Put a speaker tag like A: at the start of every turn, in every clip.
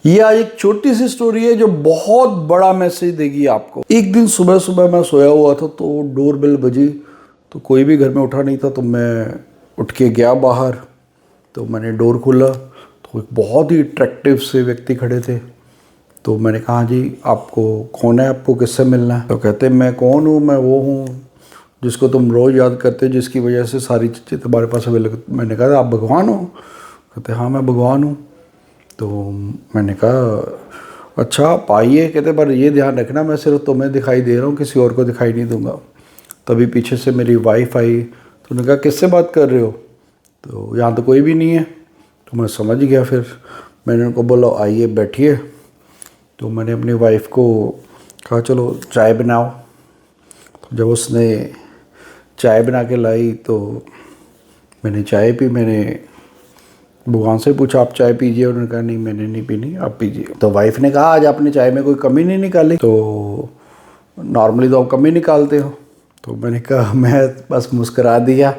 A: ये आज एक छोटी सी स्टोरी है जो बहुत बड़ा मैसेज देगी आपको। एक दिन सुबह सुबह मैं सोया हुआ था तो डोर बेल बजी, तो कोई भी घर में उठा नहीं था। तो मैं उठ के गया बाहर, तो मैंने डोर खोला तो एक बहुत ही अट्रैक्टिव से व्यक्ति खड़े थे। तो मैंने कहा, जी आपको कौन है, आपको किससे मिलना है? तो कहते मैं कौन हूँ, मैं वो हूँ जिसको तुम रोज़ याद करते हो, जिसकी वजह से सारी चीज़ें तुम्हारे पास अवेलेबल। मैंने कहा, आप भगवान हो? कहते हाँ मैं भगवान हूँ। तो मैंने कहा अच्छा आप आइए। कहते पर ये ध्यान रखना मैं सिर्फ तुम्हें दिखाई दे रहा हूँ, किसी और को दिखाई नहीं दूंगा। तभी पीछे से मेरी वाइफ आई, तो उन्होंने कहा किससे बात कर रहे हो? तो यहाँ तो कोई भी नहीं है। तो मैं समझ गया। फिर मैंने उनको बोला आइए बैठिए। तो मैंने अपनी वाइफ को कहा चलो चाय बनाओ। तो जब उसने चाय बना के लाई तो मैंने चाय पी। मैंने भगवान से पूछा आप चाय पीजिए? उन्होंने कहा नहीं मैंने नहीं पीनी, आप पीजिए। तो वाइफ ने कहा आज आपने चाय में कोई कमी नहीं निकाली? तो नॉर्मली तो आप कमी निकालते हो। तो मैंने कहा मैं बस मुस्करा दिया।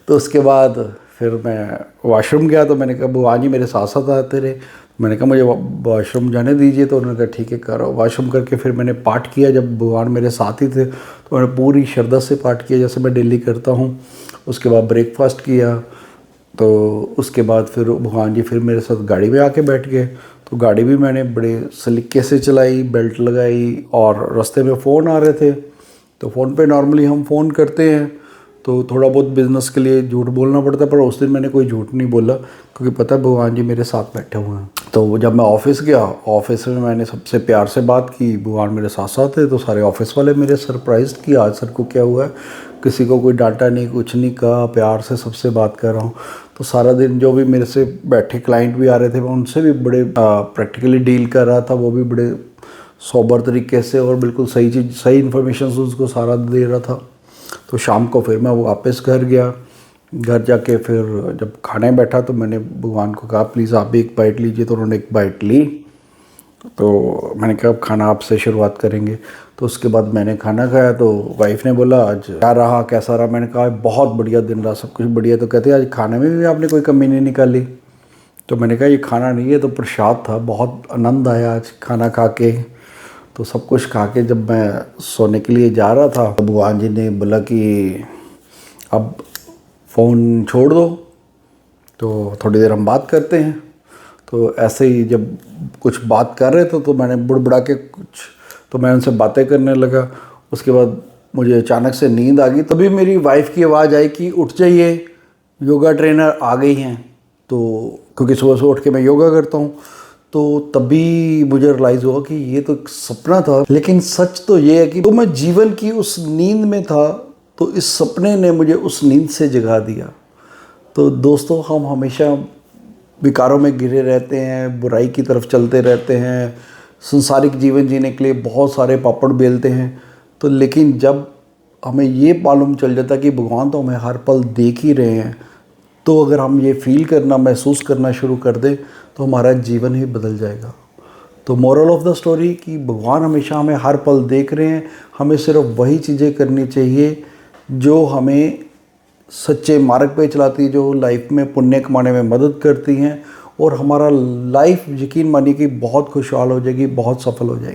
A: तो उसके बाद फिर मैं वॉशरूम गया। तो मैंने कहा भगवान जी मेरे साथ साथ आते रहे। मैंने कहा मुझे वॉशरूम जाने दीजिए। तो उन्होंने कहा ठीक है करो। वॉशरूम करके फिर मैंने पाठ किया। जब भगवान मेरे साथ ही थे तो मैंने पूरी श्रद्धा से पाठ किया जैसे मैं डेली करता हूँ। उसके बाद ब्रेकफास्ट किया। तो उसके बाद फिर भगवान जी फिर मेरे साथ गाड़ी में आके बैठ गए। तो गाड़ी भी मैंने बड़े सलीके से चलाई, बेल्ट लगाई। और रास्ते में फ़ोन आ रहे थे तो फ़ोन पे नॉर्मली हम फ़ोन करते हैं तो थोड़ा बहुत बिज़नेस के लिए झूठ बोलना पड़ता है, पर उस दिन मैंने कोई झूठ नहीं बोला क्योंकि पता है भगवान जी मेरे साथ बैठे हुए हैं। तो जब मैं ऑफ़िस गया, ऑफ़िस में मैंने सबसे प्यार से बात की, भगवान मेरे साथ साथ है। तो सारे ऑफ़िस वाले मेरे सरप्राइज कि आज सर को क्या हुआ है। किसी को कोई डांटा नहीं, कुछ नहीं कहा, प्यार से सबसे बात कर रहा हूँ। तो सारा दिन जो भी मेरे से बैठे क्लाइंट भी आ रहे थे मैं उनसे भी बड़े प्रैक्टिकली डील कर रहा था। वो भी बड़े सोबर तरीके से और बिल्कुल सही चीज़, सही इन्फॉर्मेशन उसको सारा दे रहा था। तो शाम को फिर मैं वापस घर गया। घर जाके फिर जब खाने बैठा तो मैंने भगवान को कहा प्लीज़ आप भी एक बाइट लीजिए। तो उन्होंने एक बाइट ली। तो मैंने कहा अब खाना आपसे शुरुआत करेंगे। तो उसके बाद मैंने खाना खाया। तो वाइफ ने बोला आज क्या रहा, कैसा रहा? मैंने कहा बहुत बढ़िया दिन रहा, सब कुछ बढ़िया। तो कहते आज खाने में भी आपने कोई कमी नहीं निकाली। तो मैंने कहा ये खाना नहीं है तो प्रसाद था, बहुत आनंद आया आज खाना खा के। तो सब कुछ खा के जब मैं सोने के लिए जा रहा था तो भगवान जी ने बोला कि अब फ़ोन छोड़ दो, तो थोड़ी देर हम बात करते हैं। तो ऐसे ही जब कुछ बात कर रहे थे तो मैंने बुड़बुड़ा के तो मैं उनसे बातें करने लगा। उसके बाद मुझे अचानक से नींद आ गई। तभी मेरी वाइफ की आवाज़ आई कि उठ जाइए, योगा ट्रेनर आ गई हैं। तो क्योंकि सुबह सुबह उठ के मैं योगा करता हूँ। तो तभी मुझे रियलाइज़ हुआ कि ये तो एक सपना था, लेकिन सच तो ये है कि तो मैं जीवन की उस नींद में था तो इस सपने ने मुझे उस नींद से जगा दिया। तो दोस्तों हम हमेशा विकारों में घिरे रहते हैं, बुराई की तरफ चलते रहते हैं, संसारिक जीवन जीने के लिए बहुत सारे पापड़ बेलते हैं। तो लेकिन जब हमें ये मालूम चल जाता कि भगवान तो हमें हर पल देख ही रहे हैं, तो अगर हम ये फील करना, महसूस करना शुरू कर दें तो हमारा जीवन ही बदल जाएगा। तो मोरल ऑफ़ द स्टोरी कि भगवान हमेशा हमें हर पल देख रहे हैं। हमें सिर्फ वही चीज़ें करनी चाहिए जो हमें सच्चे मार्ग पे चलाती, जो लाइफ में पुण्य कमाने में मदद करती हैं, और हमारा लाइफ यकीन मानिए कि बहुत खुशहाल हो जाएगी, बहुत सफल हो जाएगी।